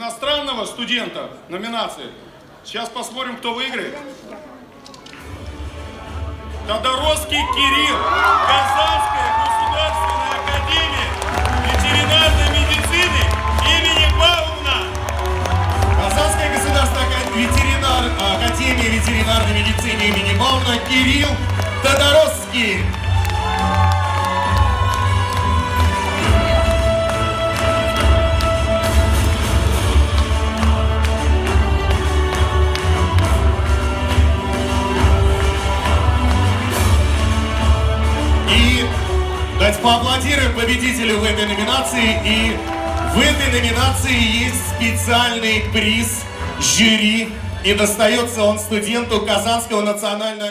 иностранного студента номинации. Сейчас посмотрим, кто выиграет. Тодоровский Кирилл, Казанская государственная академия ветеринарной медицины имени Баумана. Казанская государственная академия ветеринарной медицины имени Баумана Кирилл Тодоровский. Давайте поаплодируем победителю в этой номинации. И в этой номинации есть специальный приз жюри. И достается он студенту Казанского национального